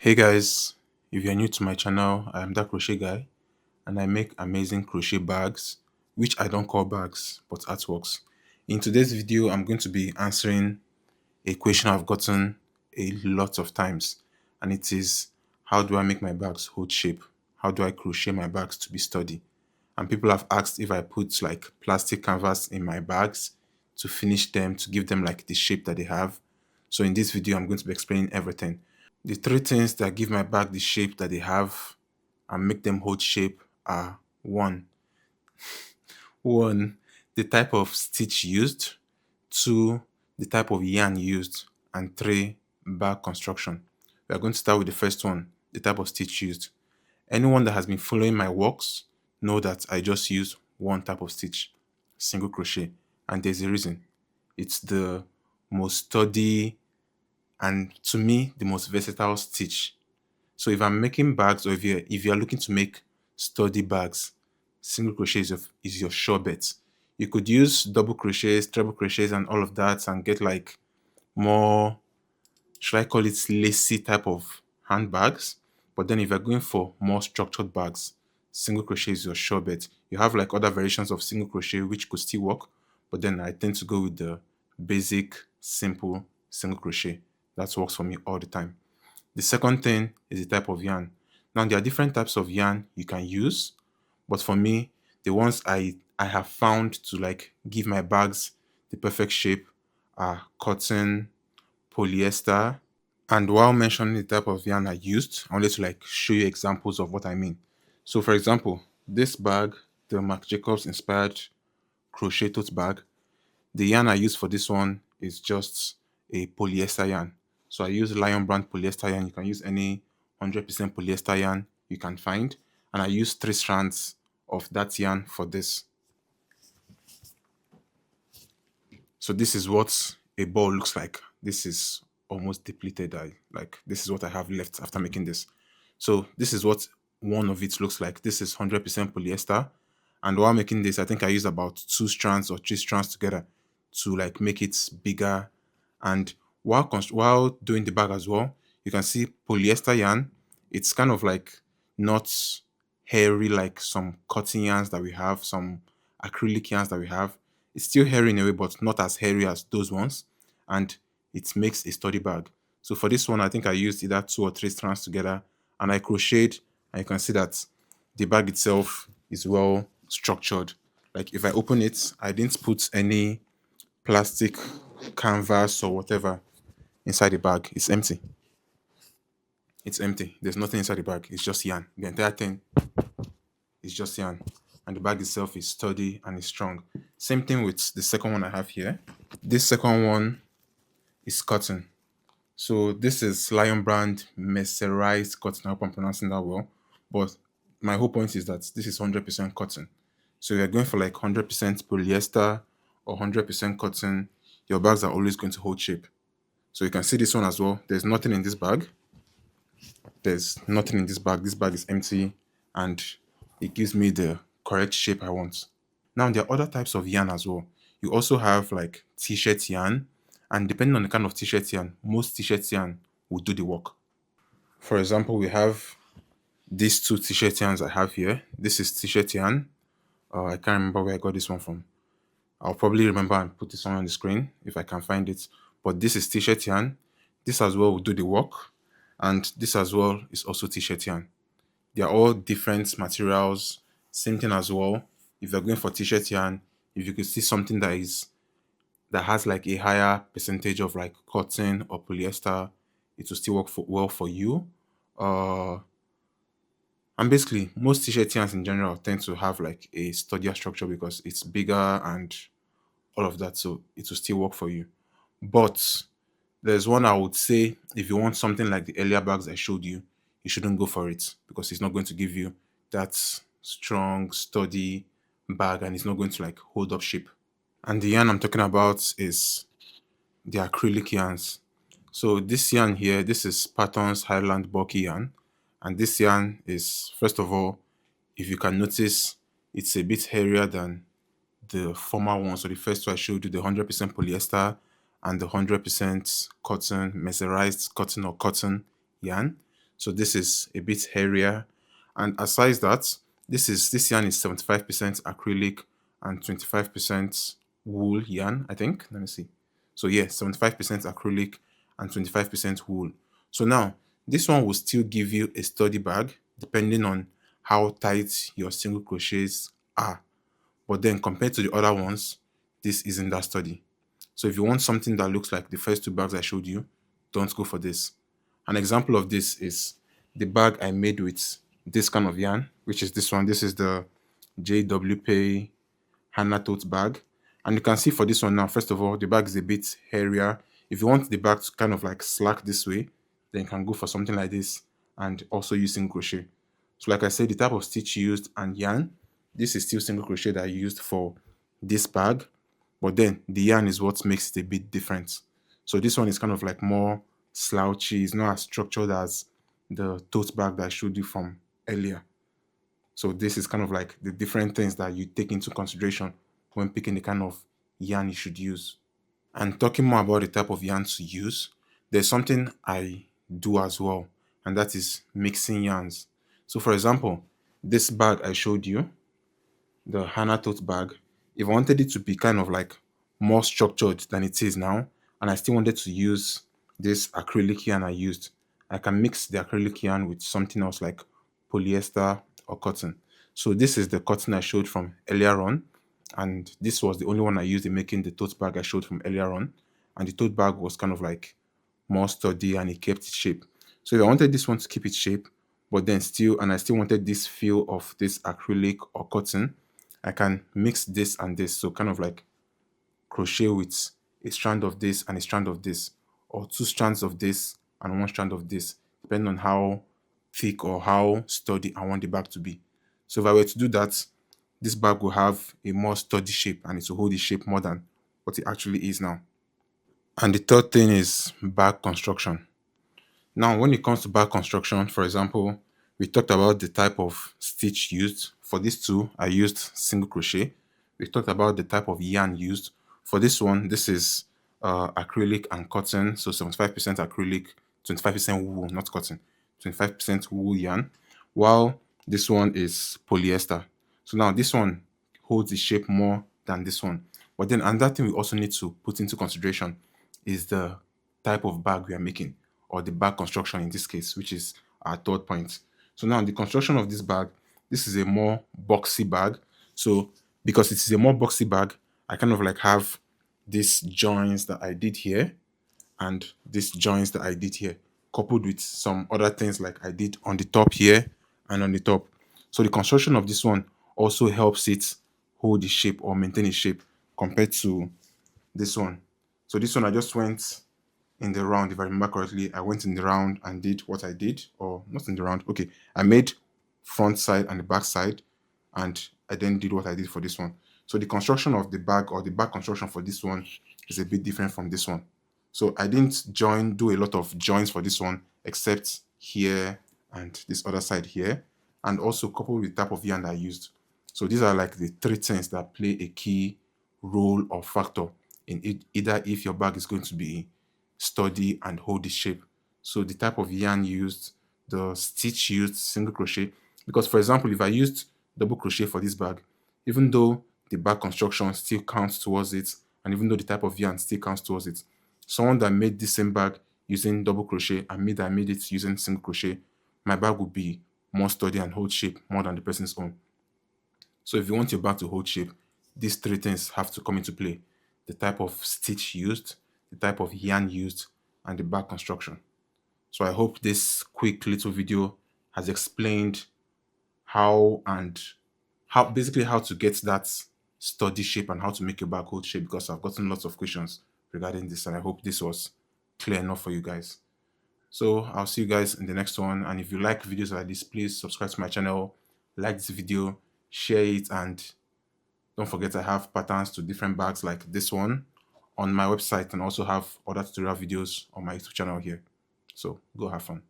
Hey guys, if you're new to my channel, I am that crochet guy and I make amazing crochet bags, which I don't call bags but artworks. In today's video, I'm going to be answering a question I've gotten a lot of times, and it is, how do I make my bags hold shape? How do I crochet my bags to be sturdy? And people have asked if I put like plastic canvas in my bags to finish them, to give them like the shape that they have. So in this video, I'm going to be explaining everything. The three things that give my bag the shape that they have and make them hold shape are one, the type of stitch used, two, the type of yarn used, and three, bag construction. We are going to start with the first one, the type of stitch used. Anyone that has been following my works know that I just use one type of stitch, single crochet, and there's a reason. It's the most sturdy and, to me, the most versatile stitch. So if I'm making bags, or if you're looking to make sturdy bags, single crochet is your sure bet. You could use double crochets, treble crochets, and all of that, and get like more, should I call it, lacy type of handbags. But then if you're going for more structured bags, single crochet is your sure bet. You have like other variations of single crochet which could still work, but then I tend to go with the basic, simple single crochet. That works for me all the time. The second thing is the type of yarn. Now, there are different types of yarn you can use, but for me, the ones I have found to like give my bags the perfect shape are cotton, polyester, and while mentioning the type of yarn I used, I wanted to like show you examples of what I mean. So for example, this bag, the Marc Jacobs inspired crochet tote bag, the yarn I use for this one is just a polyester yarn. So I use Lion brand polyester yarn. You can use any 100% polyester yarn you can find. And I use 3 strands of that yarn for this. So this is what a ball looks like. This is almost depleted. This is what I have left after making this. So this is what one of it looks like. This is 100% polyester. And while making this, I think I used about 2 strands or 3 strands together to like make it bigger. And while doing the bag as well, you can see polyester yarn. It's kind of like not hairy like some cotton yarns that we have, some acrylic yarns that we have. It's still hairy in a way, but not as hairy as those ones. And it makes a sturdy bag. So for this one, I think I used either 2 or 3 strands together and I crocheted, and you can see that the bag itself is well structured. Like if I open it, I didn't put any plastic canvas or whatever inside the bag. It's empty. It's empty. There's nothing inside the bag. It's just yarn. The entire thing is just yarn. And the bag itself is sturdy and is strong. Same thing with the second one I have here. This second one is cotton. So this is Lion brand mercerized cotton. I hope I'm pronouncing that well. But my whole point is that this is 100% cotton. So you're going for like 100% polyester or 100% cotton, your bags are always going to hold shape. So you can see this one as well. There's nothing in this bag. There's nothing in this bag. This bag is empty and it gives me the correct shape I want. Now there are other types of yarn as well. You also have like t-shirt yarn, and depending on the kind of t-shirt yarn, most t-shirt yarn will do the work. For example, we have these 2 t-shirt yarns I have here. This is t-shirt yarn. I can't remember where I got this one from. I'll probably remember and put this one on the screen if I can find it. But this is t-shirt yarn. This as well will do the work. And this as well is also t-shirt yarn. They are all different materials. Same thing as well. If you're going for t-shirt yarn, if you could see something that has like a higher percentage of like cotton or polyester, it will still work well for you. And basically, most t-shirt yarns in general tend to have like a sturdier structure because it's bigger and all of that, so it will still work for you. But there's one I would say, if you want something like the earlier bags I showed you, you shouldn't go for it because it's not going to give you that strong, sturdy bag and it's not going to like hold up shape. And the yarn I'm talking about is the acrylic yarns. So this yarn here, this is Patton's Highland bulky yarn. And this yarn is, first of all, if you can notice, it's a bit hairier than the former one. So the first two I showed you, the 100% polyester and the 100% cotton, mercerized cotton or cotton yarn. So this is a bit hairier. And aside that, this yarn is 75% acrylic and 25% wool yarn, I think. Let me see. So yeah, 75% acrylic and 25% wool. So now this one will still give you a sturdy bag depending on how tight your single crochets are. But then compared to the other ones, this isn't that sturdy. So if you want something that looks like the first two bags I showed you, don't go for this. An example of this is the bag I made with this kind of yarn, which is this one. This is the JWP Hannah tote bag. And you can see for this one now, first of all, the bag is a bit hairier. If you want the bag to kind of like slack this way, then you can go for something like this and also use single crochet. So like I said, the type of stitch used and yarn, this is still single crochet that I used for this bag, but then the yarn is what makes it a bit different. So this one is kind of like more slouchy. It's not as structured as the tote bag that I showed you from earlier. So this is kind of like the different things that you take into consideration when picking the kind of yarn you should use. And talking more about the type of yarn to use, there's something I do as well, and that is mixing yarns. So for example, this bag I showed you, the Hannah tote bag, if I wanted it to be kind of like more structured than it is now, and I still wanted to use this acrylic yarn I used, I can mix the acrylic yarn with something else like polyester or cotton. So this is the cotton I showed from earlier on, and this was the only one I used in making the tote bag I showed from earlier on. And the tote bag was kind of like more sturdy and it kept its shape. So if I wanted this one to keep its shape, but then still, and I still wanted this feel of this acrylic or cotton, I can mix this and this. So kind of like crochet with a strand of this and a strand of this, or two strands of this and one strand of this, depending on how thick or how sturdy I want the bag to be. So if I were to do that, this bag will have a more sturdy shape and it will hold the shape more than what it actually is now. And the third thing is bag construction. Now, when it comes to bag construction, for example, we talked about the type of stitch used. For these two, I used single crochet. We talked about the type of yarn used. For this one, this is acrylic and cotton. So 75% acrylic, 25% wool, not cotton, 25% wool yarn. While this one is polyester. So now this one holds the shape more than this one. But then another thing we also need to put into consideration is the type of bag we are making, or the bag construction in this case, which is our third point. So now the construction of this bag, this is a more boxy bag. So because it is a more boxy bag, I kind of like have these joints that I did here and these joints that I did here, coupled with some other things like I did on the top here and on the top. So the construction of this one also helps it hold the shape or maintain its shape compared to this one. So this one I just went in the round. If I remember correctly, I went in the round and did what I did, or not in the round. Okay, I made front side and the back side, and I then did what I did for this one. So the construction of the bag, or the back construction for this one, is a bit different from this one. So I didn't do a lot of joins for this one, except here and this other side here, and also coupled with the type of yarn that I used. So these are like the three things that play a key role or factor in it, either if your bag is going to be sturdy and hold the shape. So the type of yarn used, the stitch used, single crochet. Because for example, if I used double crochet for this bag, even though the bag construction still counts towards it, and even though the type of yarn still counts towards it, someone that made the same bag using double crochet and me that made it using single crochet, my bag would be more sturdy and hold shape more than the person's own. So if you want your bag to hold shape, these three things have to come into play: the type of stitch used, the type of yarn used, and the bag construction. So I hope this quick little video has explained how basically how to get that sturdy shape and how to make your bag hold shape, because I've gotten lots of questions regarding this, and I hope this was clear enough for you guys. So I'll see you guys in the next one, and if you like videos like this, please subscribe to my channel, like this video, share it, and don't forget I have patterns to different bags like this one on my website, and also have other tutorial videos on my YouTube channel here. So go have fun.